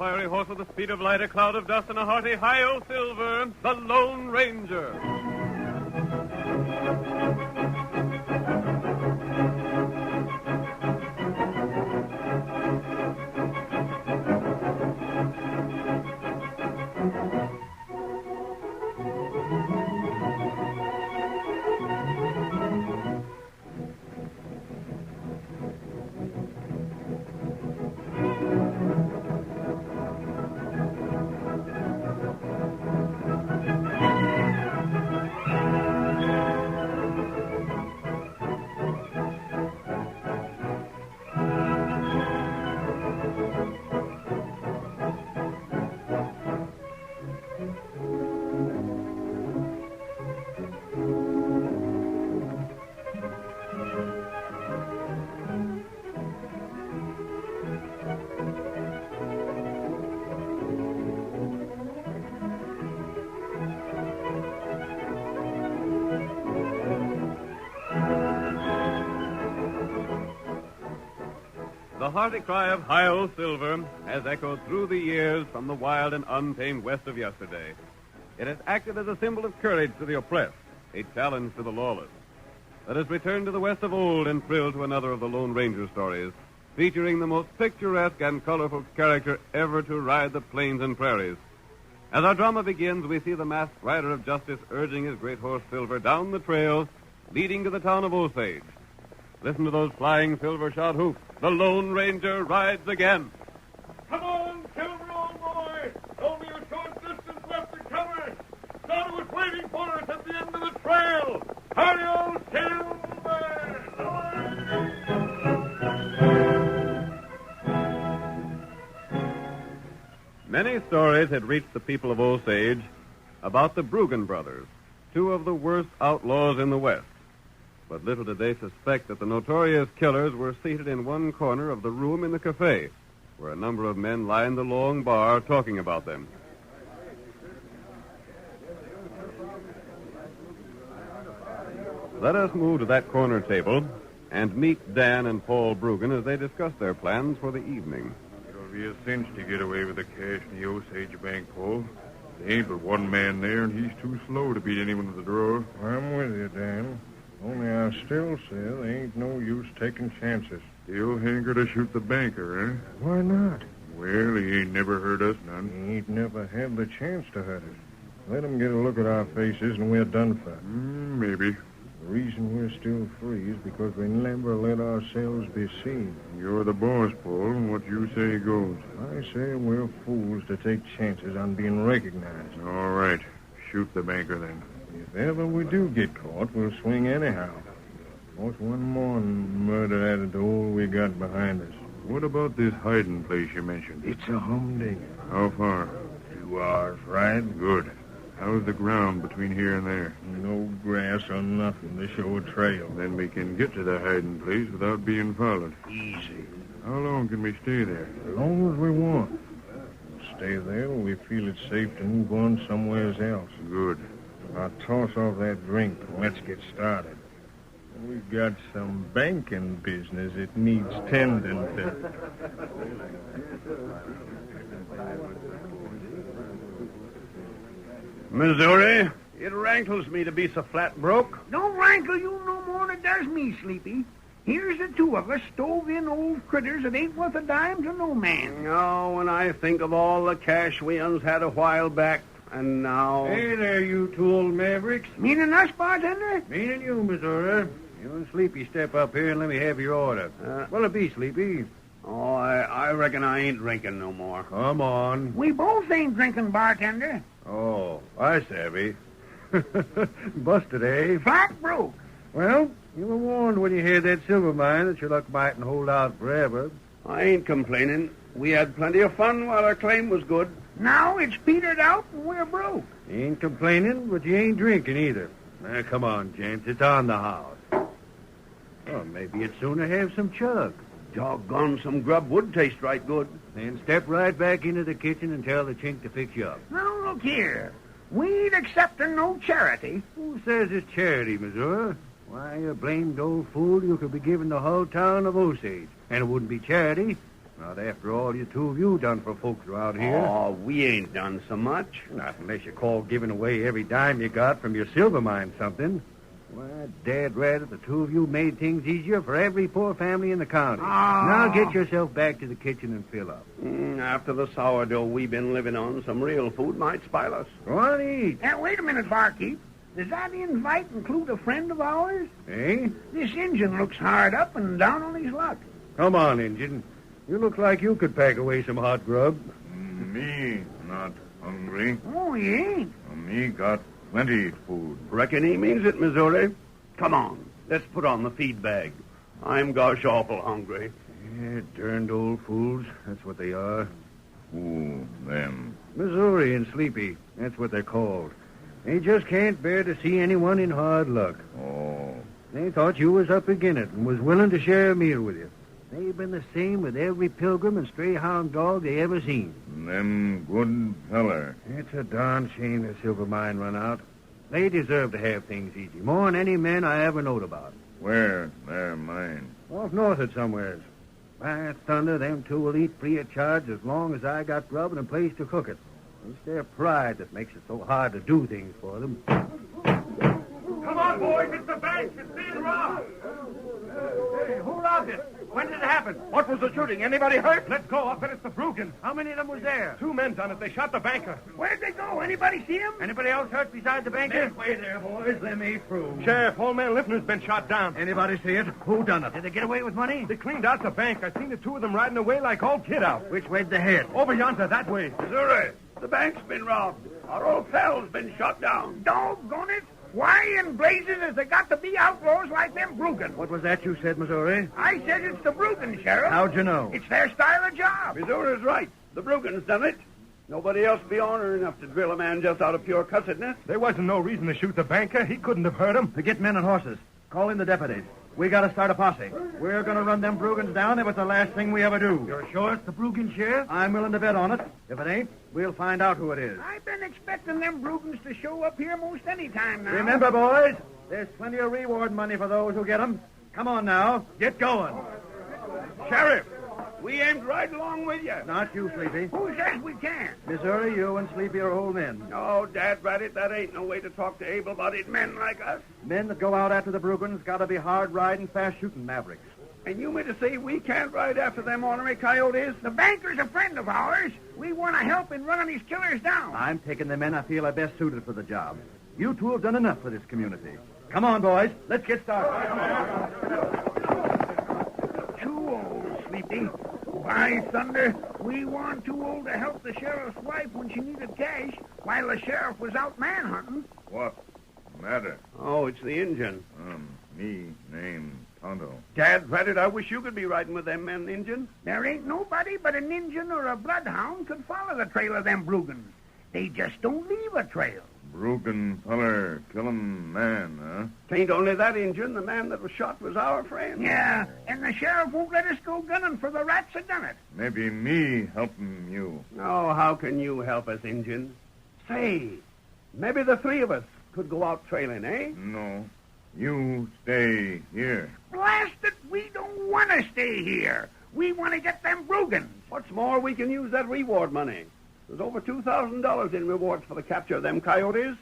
fiery horse with the speed of light, a cloud of dust, and a hearty hi-yo silver, the Lone Ranger. The hearty cry of hi-yo silver has echoed through the years from the wild and untamed west of yesterday. It has acted as a symbol of courage to the oppressed, a challenge to the lawless. Let us return to the west of old and thrill to another of the Lone Ranger stories, featuring the most picturesque and colorful character ever to ride the plains and prairies. As our drama begins, we see the masked rider of justice urging his great horse Silver down the trail leading to the town of Osage. Listen to those flying silver-shod hoofs. The Lone Ranger rides again. Come on, Silver, old boy. Only a short distance left to cover. Tonto is waiting for us at the end of the trail. Hurry, old Silver! Many stories had reached the people of Osage about the Bruggen brothers, two of the worst outlaws in the West. But little did they suspect that the notorious killers were seated in one corner of the room in the cafe, where a number of men lined the long bar talking about them. Let us move to that corner table and meet Dan and Paul Bruggen as they discuss their plans for the evening. It'll be a cinch to get away with the cash in the Osage Bank, Paul. There ain't but one man there, and he's too slow to beat anyone to the draw. I'm with you, Dan. Only I still say there ain't no use taking chances. Still hanker to shoot the banker, eh? Why not? Well, he ain't never hurt us none. He ain't never had the chance to hurt us. Let him get a look at our faces and we're done for. Maybe. The reason we're still free is because we never let ourselves be seen. You're the boss, Paul. What you say goes. I say we're fools to take chances on being recognized. All right. Shoot the banker, then. If ever we do get caught, we'll swing anyhow. What's one more murder added to all we got behind us? What about this hiding place you mentioned? It's a humdinger. How far? 2 hours ride. Good. How's the ground between here and there? No grass or nothing to show a trail. Then we can get to the hiding place without being followed. Easy. How long can we stay there? As long as we want. We'll stay there till we feel it's safe to move on somewhere else. Good. Now toss off that drink and let's get started. We've got some banking business it needs tending to. Missouri, it rankles me to be so flat broke. Don't rankle you no more than it does me, Sleepy. Here's the two of us stove in old critters that ain't worth a dime to no man. Oh, when I think of all the cash we uns had a while back, and now... Hey there, you two old mavericks. Meaning us, bartender? Meaning you, Missouri. You and Sleepy step up here and let me have your order. What'll it be, Sleepy? Oh, I reckon I ain't drinking no more. Come on. We both ain't drinking, bartender. Oh, I savvy. Busted, eh? Flat broke. Well, you were warned when you had that silver mine that your luck mightn't hold out forever. I ain't complaining. We had plenty of fun while our claim was good. Now it's petered out and we're broke. You ain't complaining, but you ain't drinking either. Now, come on, gents. It's on the house. Well, maybe you'd sooner have some chug. Doggone, some grub would taste right good. Then step right back into the kitchen and tell the chink to fix you up. Now, look here. We ain't accepting no charity. Who says it's charity, Missouri? Why, you blamed old fool, you could be giving the whole town of Osage. And it wouldn't be charity. Not after all you two of you done for folks around here. Oh, we ain't done so much. Not unless you call giving away every dime you got from your silver mine something. Why, Dad rather the two of you made things easier for every poor family in the county. Oh. Now get yourself back to the kitchen and fill up. After the sourdough we've been living on, some real food might spoil us. Go on and eat. Now, wait a minute, barkeep. Does that invite include a friend of ours? Eh? This Injun looks hard up and down on his luck. Come on, Injun. You look like you could pack away some hot grub. Me not hungry. Oh, he ain't. Me got plenty food. Reckon he means it, Missouri. Come on, let's put on the feed bag. I'm gosh awful hungry. Yeah, darned old fools. That's what they are. Who them? Missouri and Sleepy. That's what they're called. They just can't bear to see anyone in hard luck. Oh, They thought you was up agin it and was willing to share a meal with you. They've been the same with every pilgrim and stray hound dog they ever seen. them good feller. It's a darn shame the silver mine run out. They deserve to have things easy, more than any men I ever knowed about. Where they're mine? Off north at somewheres. By thunder, them two will eat free of charge as long as I got grub and a place to cook it. It's their pride that makes it so hard to do things for them. Come on, boys. It's the bank. It's being robbed. Hey, who robbed it? When did it happen? What was the shooting? Anybody hurt? Let's go. I'll bet it's the Brugans. How many of them was there? 2 men done it. They shot the banker. Where'd they go? Anybody see him? Anybody else hurt besides the banker? Wait there, boys. Let me through. Sheriff, Old man Lifner's been shot down. Anybody see it? Who done it? Did they get away with money? They cleaned out the bank. I seen the 2 of them riding away like all kid out. Which way'd they head? Over yonder, that way. Missouri, the bank's been robbed. Our old pal's been shot down. Doggone it. Why in blazes has they got to be outlaws like them Brugans? What was that you said, Missouri? I said it's the Brugans, Sheriff. How'd you know? It's their style of job. Missouri's right. The Brugans done it. Nobody else be honor enough to drill a man just out of pure cussedness. There wasn't no reason to shoot the banker. He couldn't have hurt him. To get men and horses. Call in the deputies. We gotta start a posse. We're gonna run them Brugans down if it's the last thing we ever do. You're sure it's the Brugan, Sheriff? I'm willing to bet on it. If it ain't, we'll find out who it is. I've been expecting them Brugans to show up here most any time now. Remember, boys, there's plenty of reward money for those who get 'em. Come on now, get going. Sheriff, we aimed right along with you. Not you, Sleepy. Who says we can't? Missouri, you and Sleepy are old men. Oh, Dad Ratted, that ain't no way to talk to able-bodied men like us. Men that go out after the Brugans gotta be hard-riding, fast-shooting mavericks. And you mean to say we can't ride after them ornery coyotes? The banker's a friend of ours. We want to help in running these killers down. I'm taking the men I feel are best suited for the job. You two have done enough for this community. Come on, boys. Let's get started. Too old, Sleepy. By thunder, we weren't too old to help the sheriff's wife when she needed cash while the sheriff was out manhunting. What matter? Oh, it's the Injun. Me name Tonto. Dad Ratted, I wish you could be riding with them men, Injun. There ain't nobody but an Injun or a bloodhound could follow the trail of them Brugans. They just don't leave a trail. Brugan feller, killin' man, huh? Tain't only that, Injun. The man that was shot was our friend. Yeah, and the sheriff won't let us go gunning for the rats that done it. Maybe me helpin' you. Oh, how can you help us, Injun? Say, maybe the 3 of us could go out trailing, eh? No, you stay here. Blast it, we don't want to stay here. We want to get them Brugans. What's more, we can use that reward money. There's over $2,000 in rewards for the capture of them coyotes.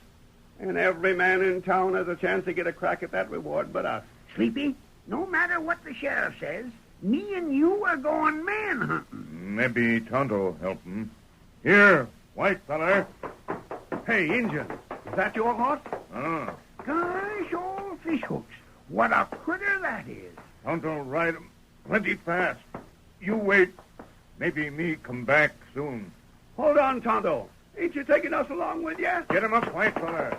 And every man in town has a chance to get a crack at that reward but us. Sleepy, no matter what the sheriff says, me and you are going manhunting. Maybe Tonto helpin'. Here, white feller. Hey, Injun, is that your horse? Gosh, old fish hooks. What a critter that is. Tonto ride 'em plenty fast. You wait. Maybe me come back soon. Hold on, Tonto. Ain't you taking us along with you? Get him up, white feller.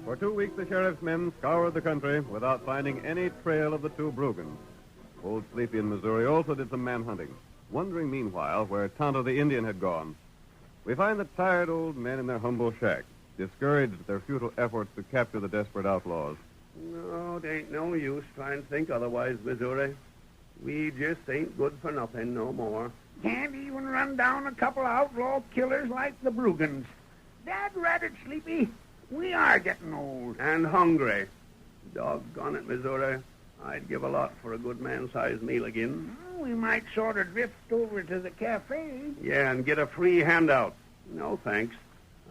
For 2 weeks, the sheriff's men scoured the country without finding any trail of the 2 Brugans. Old Sleepy in Missouri also did some manhunting, wondering meanwhile where Tonto the Indian had gone. We find the tired old men in their humble shack, discouraged at their futile efforts to capture the desperate outlaws. No, it ain't no use trying to think otherwise, Missouri. We just ain't good for nothing no more. Can't even run down a couple outlaw killers like the Brugans. Dad rat it, Sleepy. We are getting old. And hungry. Doggone it, Missouri. I'd give a lot for a good man-sized meal again. We might sort of drift over to the cafe. Yeah, and get a free handout. No, thanks.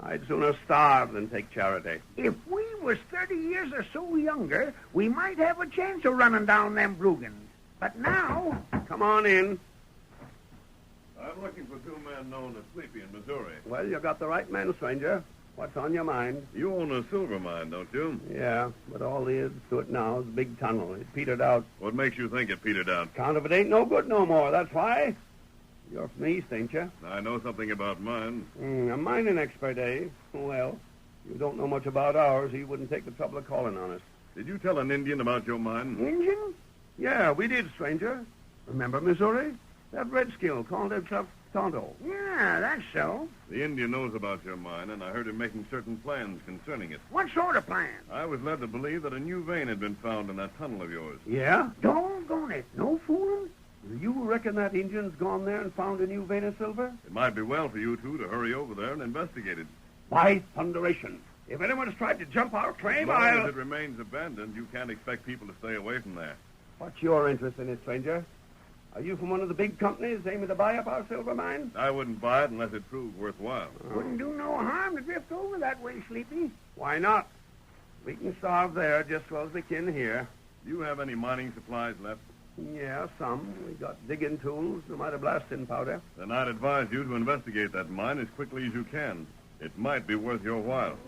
I'd sooner starve than take charity. If we was 30 years or so younger, we might have a chance of running down them Brugans. But now... Come on in. I'm looking for two men known as Sleepy in Missouri. Well, you got the right man, stranger. What's on your mind? You own a silver mine, don't you? Yeah, but all there is to it now is a big tunnel. It petered out. What makes you think it petered out? Count if it ain't no good no more, that's why. You're from the East, ain't you? I know something about mines. A mining expert, eh? Well, you don't know much about ours. He wouldn't take the trouble of calling on us. Did you tell an Indian about your mine? Injun? Yeah, we did, stranger. Remember Missouri? That redskin called himself Tonto. Yeah, that's so. The Indian knows about your mine, and I heard him making certain plans concerning it. What sort of plan? I was led to believe that a new vein had been found in that tunnel of yours. Yeah? Doggone it. No fooling? You reckon that Indian's gone there and found a new vein of silver? It might be well for you two to hurry over there and investigate it. By thunderation. If anyone's tried to jump our claim, As long I'll... as it remains abandoned, you can't expect people to stay away from there. What's your interest in it, stranger? Are you from one of the big companies aiming to buy up our silver mine? I wouldn't buy it unless it proved worthwhile. Wouldn't do no harm to drift over that way, Sleepy. Why not? We can starve there just as well as we can here. Do you have any mining supplies left? Yeah, some. We got digging tools, some other blasting powder. Then I'd advise you to investigate that mine as quickly as you can. It might be worth your while.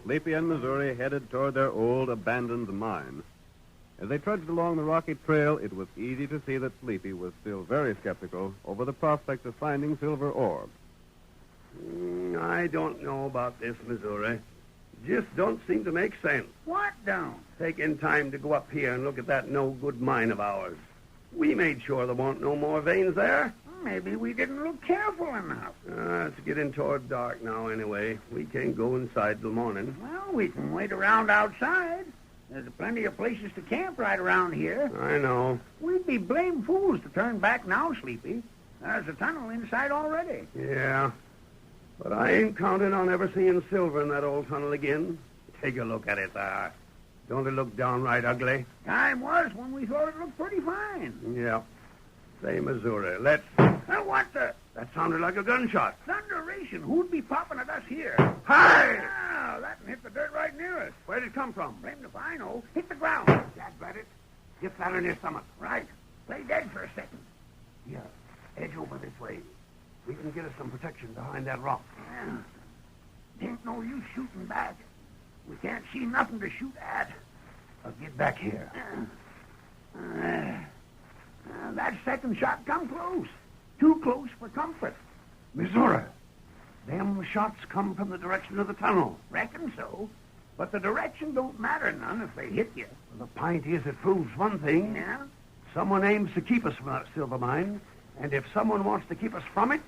Sleepy and Missouri headed toward their old abandoned mine. As they trudged along the rocky trail, it was easy to see that Sleepy was still very skeptical over the prospect of finding silver ore. I don't know about this, Missouri. Just don't seem to make sense. What don't? Taking time to go up here and look at that no-good mine of ours. We made sure there weren't no more veins there. Maybe we didn't look careful enough. It's getting toward dark now anyway. We can't go inside till morning. Well, we can wait around outside. There's plenty of places to camp right around here. I know. We'd be blamed fools to turn back now, Sleepy. There's a tunnel inside already. Yeah. But I ain't counting on ever seeing silver in that old tunnel again. Take a look at it there. Don't it look downright ugly? Time was when we thought it looked pretty fine. Yeah. Say, Missouri, let's... What the... That sounded like a gunshot. Thunderation. Who'd be popping at us here? Hi! Oh, that hit the dirt right near us. Where'd it come from? Blamed if I know. Hit the ground. Dad, bet it. Get that in your stomach. Right. Play dead for a second. Yeah. Edge over this way. We can get us some protection behind that rock. Yeah. Ain't no use shooting back. We can't see nothing to shoot at. I'll get back here. That second shot come close. Too close for comfort. Missouri, them shots come from the direction of the tunnel. Reckon so. But the direction don't matter none if they hit you. Well, the pint is it proves one thing. Yeah? Someone aims to keep us from that silver mine. And if someone wants to keep us from it,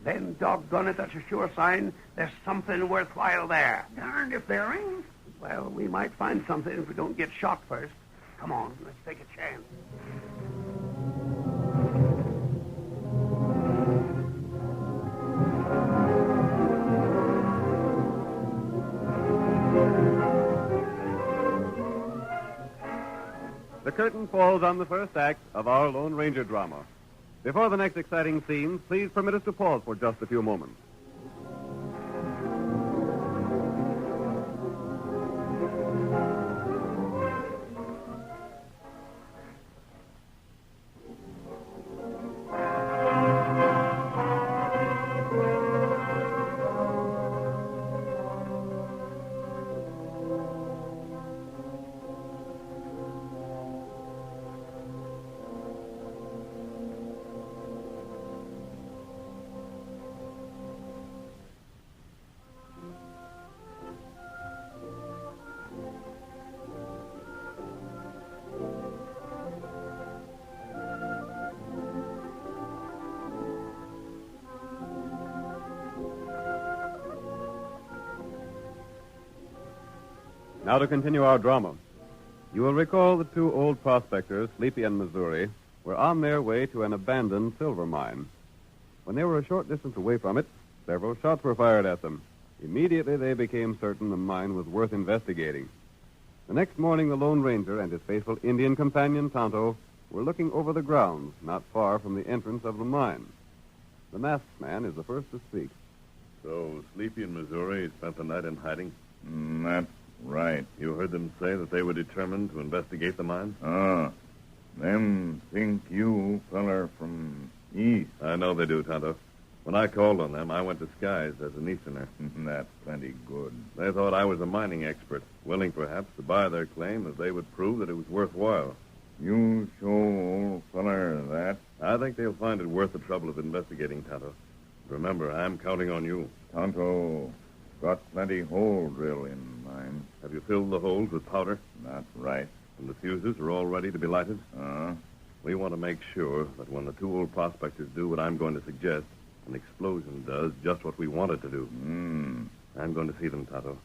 then doggone it, that's a sure sign there's something worthwhile there. Darned if there ain't. Well, we might find something if we don't get shot first. Come on, let's take a chance. The curtain falls on the first act of our Lone Ranger drama. Before the next exciting scenes, please permit us to pause for just a few moments. Now to continue our drama. You will recall the two old prospectors, Sleepy and Missouri, were on their way to an abandoned silver mine. When they were a short distance away from it, several shots were fired at them. Immediately they became certain the mine was worth investigating. The next morning, the Lone Ranger and his faithful Indian companion, Tonto, were looking over the grounds not far from the entrance of the mine. The masked man is the first to speak. So, Sleepy and Missouri spent the night in hiding? That's right. You heard them say that they were determined to investigate the mine? Them think you feller from east. I know they do, Tonto. When I called on them, I went disguised as an Easterner. That's plenty good. They thought I was a mining expert, willing perhaps to buy their claim if they would prove that it was worthwhile. You show old feller that. I think they'll find it worth the trouble of investigating, Tonto. Remember, I'm counting on you. Tonto got plenty hole drill in mine. Have you filled the holes with powder? That's right. And the fuses are all ready to be lighted? Uh-huh. We want to make sure that when the two old prospectors do what I'm going to suggest, an explosion does just what we want it to do. I'm going to see them, Tonto.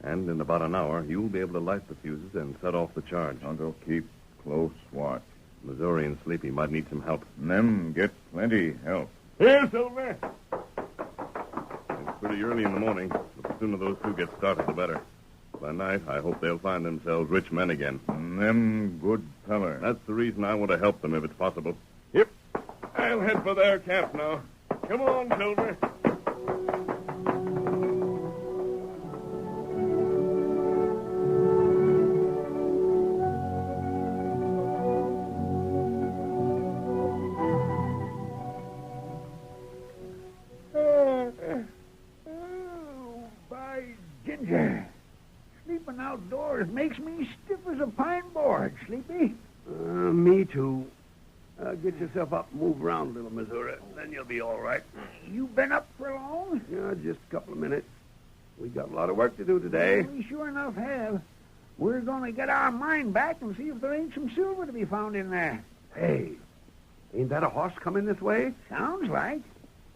And in about an hour, you'll be able to light the fuses and set off the charge. Tonto, keep close watch. Missouri and Sleepy might need some help. Them get plenty help. Here, Silver. It's pretty early in the morning, but the sooner those two get started, the better. By night, I hope they'll find themselves rich men again. Them good feller. That's the reason I want to help them if it's possible. Yep. I'll head for their camp now. Come on, Silver. By ginger. Sleeping outdoors makes me stiff as a pine board, Sleepy. Me too. Get yourself up and move around a little, Missouri. Then you'll be all right. You been up for long? Yeah, just a couple of minutes. We got a lot of work to do today. We sure enough have. We're going to get our mine back and see if there ain't some silver to be found in there. Hey, ain't that a horse coming this way? Sounds like.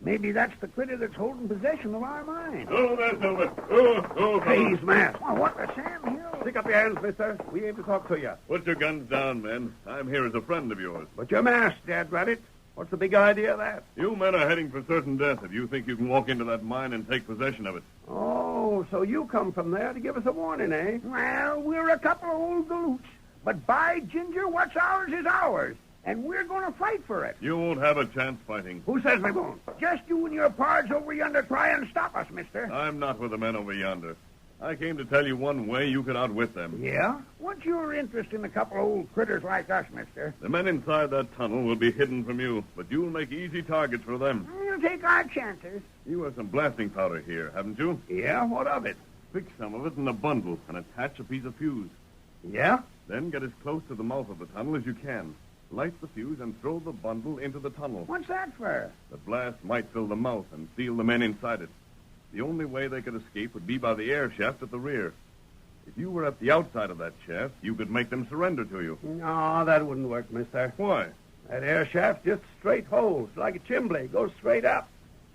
Maybe that's the critter that's holding possession of our mine. Oh, there, Silver. Oh, Hey, he's masked. Well, what the Sam Hill? Stick up your hands, mister. We aim to talk to you. Put your guns down, men. I'm here as a friend of yours. But you're masked, Dad Rabbit. What's the big idea of that? You men are heading for certain death if you think you can walk into that mine and take possession of it. Oh, so you come from there to give us a warning, eh? Well, we're a couple of old galoots. But by ginger, what's ours is ours. And we're going to fight for it. You won't have a chance fighting. Who says we won't? Just you and your pards over yonder try and stop us, mister. I'm not with the men over yonder. I came to tell you one way you could outwit them. Yeah? What's your interest in a couple of old critters like us, mister? The men inside that tunnel will be hidden from you, but you'll make easy targets for them. We'll take our chances. You have some blasting powder here, haven't you? Yeah, what of it? Fix some of it in a bundle and attach a piece of fuse. Yeah? Then get as close to the mouth of the tunnel as you can. Light the fuse and throw the bundle into the tunnel. What's that for? The blast might fill the mouth and seal the men inside it. The only way they could escape would be by the air shaft at the rear. If you were at the outside of that shaft, you could make them surrender to you. No, that wouldn't work, mister. Why? That air shaft just straight holes, like a chimbley. Goes straight up.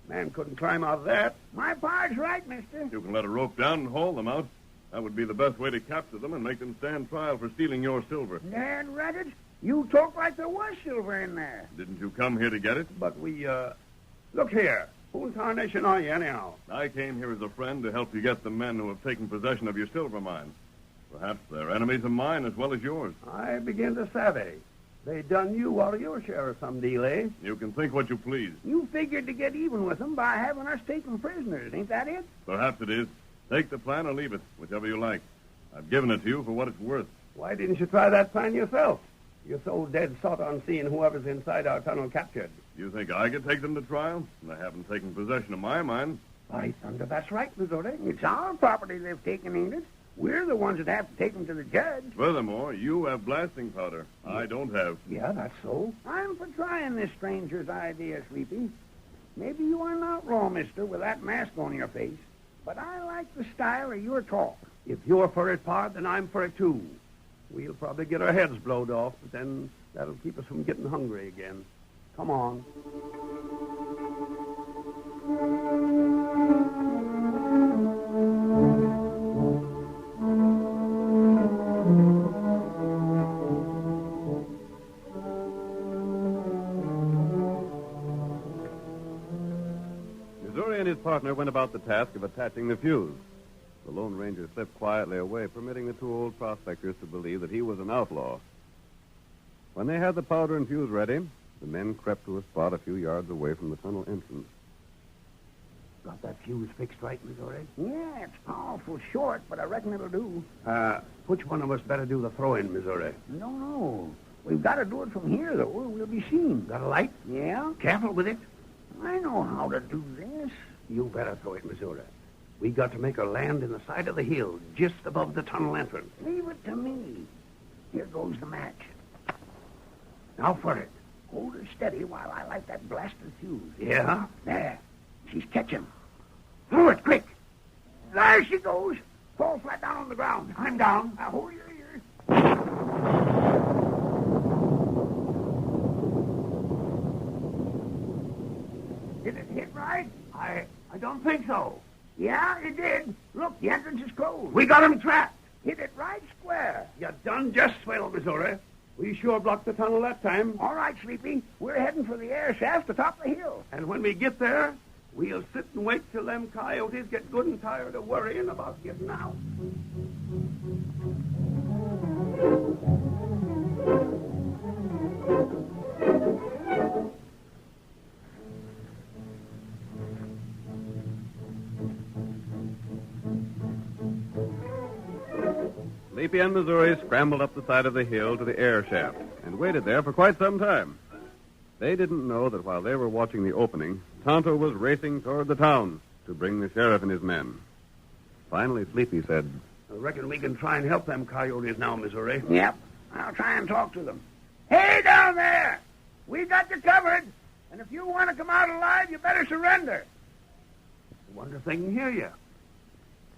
Man couldn't climb out of that. My pard's right, mister. You can let a rope down and haul them out. That would be the best way to capture them and make them stand trial for stealing your silver. Dad Rabbit, you talk like there was silver in there. Didn't you come here to get it? But we, Look here. Who in tarnation are you, anyhow? I came here as a friend to help you get the men who have taken possession of your silver mine. Perhaps they're enemies of mine as well as yours. I begin to savvy. They done you out of your share of some deal, eh? You can think what you please. You figured to get even with them by having us taken prisoners, ain't that it? Perhaps it is. Take the plan or leave it, whichever you like. I've given it to you for what it's worth. Why didn't you try that plan yourself? You're so dead set on seeing whoever's inside our tunnel captured. You think I could take them to trial? They haven't taken possession of my mine. By thunder, that's right, Missouri. It's our property they've taken, ain't it? We're the ones that have to take them to the judge. Furthermore, you have blasting powder. I don't have. Yeah, that's so. I'm for trying this stranger's idea, Sleepy. Maybe you are not raw, mister, with that mask on your face. But I like the style of your talk. If you're for it, Pard, then I'm for it, too. We'll probably get our heads blowed off, but then that'll keep us from getting hungry again. Come on. partner went about the task of attaching the fuse. The Lone Ranger slipped quietly away, permitting the two old prospectors to believe that he was an outlaw. When they had the powder and fuse ready, the men crept to a spot a few yards away from the tunnel entrance. Got that fuse fixed right, Missouri? Yeah, it's powerful short, but I reckon it'll do. Which one of us better do the throw-in, Missouri? No. We've got to do it from here, though, or we'll be seen. Got a light? Yeah? Careful with it. I know how to do this. You better throw it, Missouri. We got to make her land in the side of the hill, just above the tunnel entrance. Leave it to me. Here goes the match. Now for it. Hold her steady while I light that blasted fuse. Yeah? There. She's catching. Throw it, quick. There she goes. Fall flat down on the ground. I'm down. Now hold your ears. Did it hit right? I don't think so. Yeah, it did. Look, the entrance is closed. We got him trapped. Hit it right square. You done just swell, Missouri. We sure blocked the tunnel that time. All right, Sleepy. We're heading for the air shaft atop the hill. And when we get there, we'll sit and wait till them coyotes get good and tired of worrying about getting out. Sleepy and Missouri scrambled up the side of the hill to the air shaft and waited there for quite some time. They didn't know that while they were watching the opening, Tonto was racing toward the town to bring the sheriff and his men. Finally, Sleepy said, I reckon we can try and help them coyotes now, Missouri. Yep. I'll try and talk to them. Hey, down there! We got you covered. And if you want to come out alive, you better surrender. I wonder if they can hear you.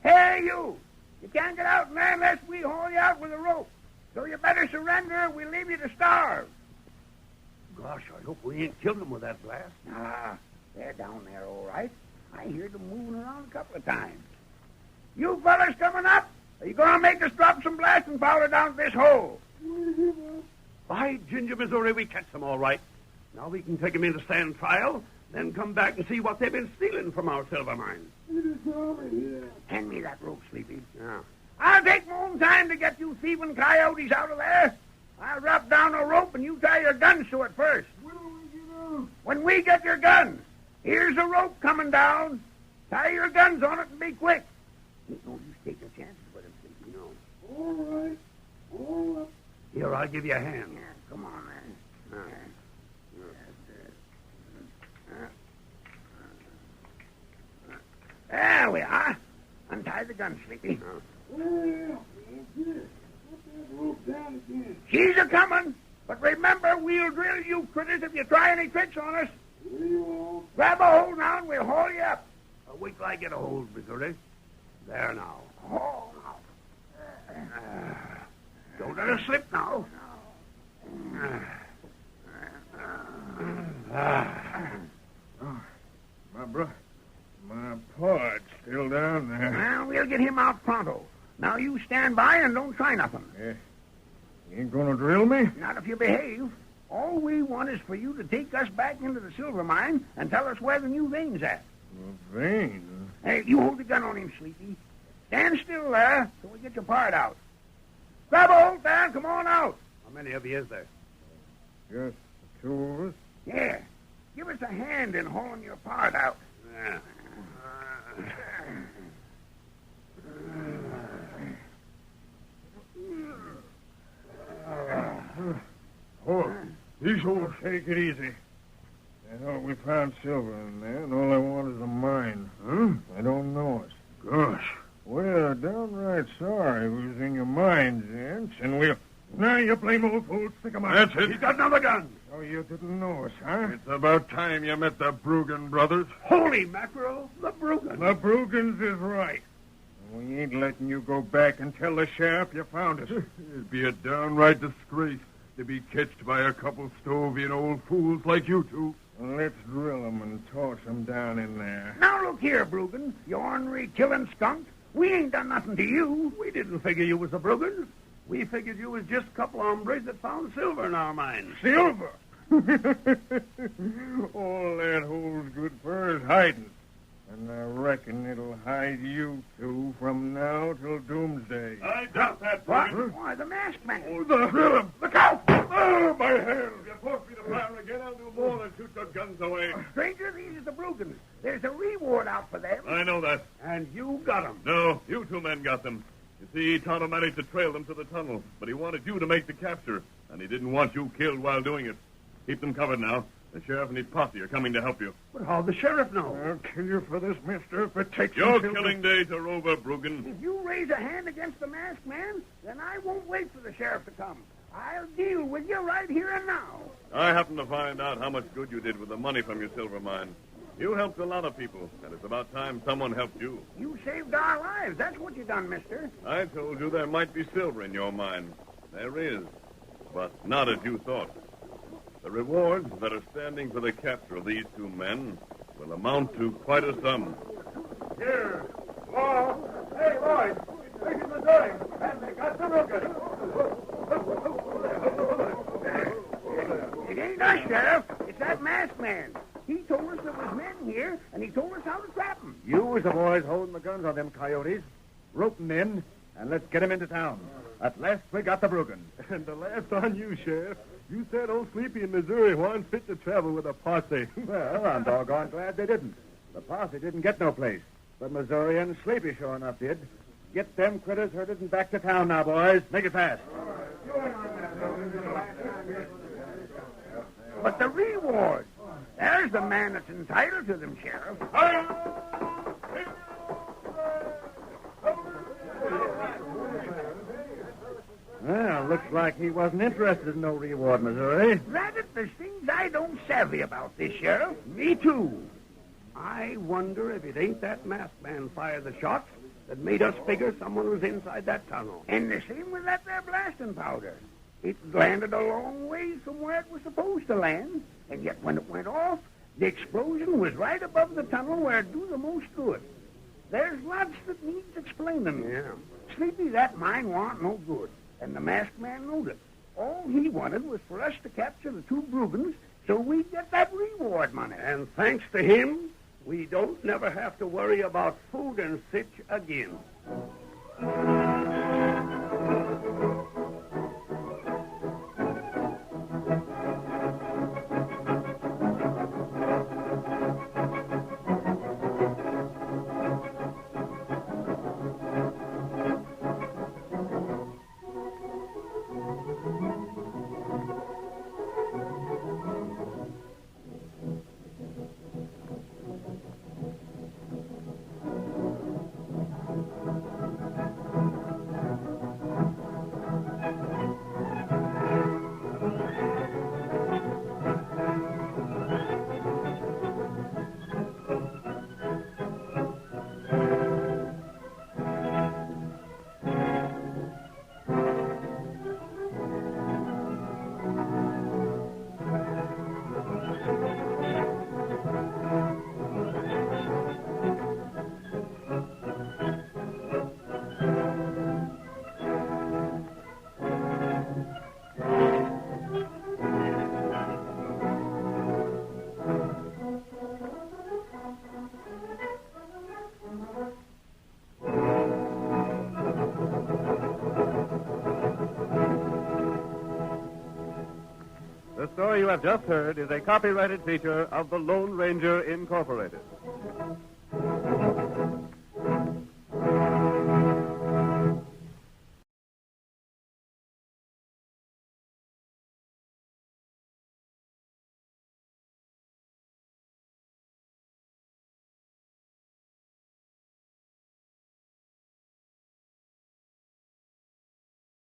Hey, you! You can't get out in there unless we haul you out with a rope. So you better surrender or we'll leave you to starve. Gosh, I hope we ain't killed them with that blast. Ah, they're down there all right. I heard them moving around a couple of times. You fellas coming up? Are you going to make us drop some blasting powder down this hole? By Ginger, Missouri, we catch them all right. Now we can take them in to stand trial, then come back and see what they've been stealing from our silver mines. Hand me that rope, Sleepy. Yeah. I'll take my own time to get you thieving coyotes out of there. I'll drop down a rope and you tie your guns to it first. When we get your guns, here's a rope coming down. Tie your guns on it and be quick. Ain't no use taking chances with him, Sleepy, no. All right. All right. Here, I'll give you a hand. Yeah, come on, man. There we are. Untie the gun, Sleepy. She's a-coming. But remember, we'll drill you critters if you try any tricks on us. Grab a hold now and we'll haul you up. Wait till I get a hold, Missouri. There now. Oh, Don't let her slip now. My pard's still down there. well, we'll get him out pronto. Now you stand by and don't try nothing. You ain't gonna drill me? Not if you behave. All we want is for you to take us back into the silver mine and tell us where the new vein's at. Vein? Hey, you hold the gun on him, Sleepy. Stand still there till we get your part out. Grab a hold there and come on out. How many of you is there? Just the two of us? Yeah. Give us a hand in hauling your part out. Yeah. These holes, take it easy. I thought we found silver in there, and all I want is a mine. Huh? I don't know us. Gosh. We're downright sorry we was in your mines, Gents, and we'll... Now, you blame old fool, stick 'em out. That's it. He's got another gun. Oh, you didn't know us, huh? It's about time you met the Bruggen brothers. Holy mackerel, the Bruggen. The Bruggans is right. We ain't letting you go back and tell the sheriff you found us. It'd be a downright disgrace to be catched by a couple Stovian old fools like you two. Well, let's drill 'em and toss 'em down in there. Now look here, Bruggen, you ornery killing skunk. We ain't done nothing to you. We didn't figure you was the Bruggen. We figured you was just a couple hombres that found silver in our mines. Silver? All that hole's good for is hiding. And I reckon it'll hide you two from now till doomsday. I doubt that, What? Brogan. Why, the masked man. Oh, the... Look out! Oh, my hands! If you force me to fire again, I'll do more than shoot your guns away. Stranger, these are the Brugans. There's a reward out for them. I know that. And you got 'em. No, you two men got them. You see, Tonto managed to trail them to the tunnel, but he wanted you to make the capture, and he didn't want you killed while doing it. Keep them covered now. The sheriff and his posse are coming to help you. But how'd the sheriff know? I'll kill you for this, mister, if it takes Your until- killing days are over, Brogan. If you raise a hand against the masked man, then I won't wait for the sheriff to come. I'll deal with you right here and now. I happened to find out how much good you did with the money from your silver mine. You helped a lot of people, and it's about time someone helped you. You saved our lives. That's what you done, mister. I told you there might be silver in your mine. There is, but not as you thought. The rewards that are standing for the capture of these two men will amount to quite a sum. Here. Law. Hey, boys. Taking the doing. And they got the Brugans. It ain't us, Sheriff. It's that masked man. He told us there was men here, and he told us how to trap them. You as the boys holding the guns on them coyotes. Rope 'em in, and let's get 'em into town. At last we got the Brugans. And the last on you, Sheriff. You said old Sleepy in Missouri wasn't fit to travel with a posse. Well, I'm doggone glad they didn't. The posse didn't get no place. But Missouri and Sleepy sure enough did. Get them critters herded and back to town now, boys. Make it fast. But the reward. There's the man that's entitled to them, Sheriff. Well, looks like he wasn't interested in no reward, Missouri. Rather, there's things I don't savvy about this, Sheriff. Me too. I wonder if it ain't that masked man fired the shots that made us figure someone was inside that tunnel. And the same with that there blasting powder. It landed a long ways from where it was supposed to land, and yet when it went off, the explosion was right above the tunnel where it do the most good. There's lots that needs explaining. Yeah. Sleepy, that mine warn't no good, and the masked man knowed it. All he wanted was for us to capture the two Brugans so we'd get that reward money. And thanks to him, we don't never have to worry about food and sich again. The story you have just heard is a copyrighted feature of the Lone Ranger Incorporated.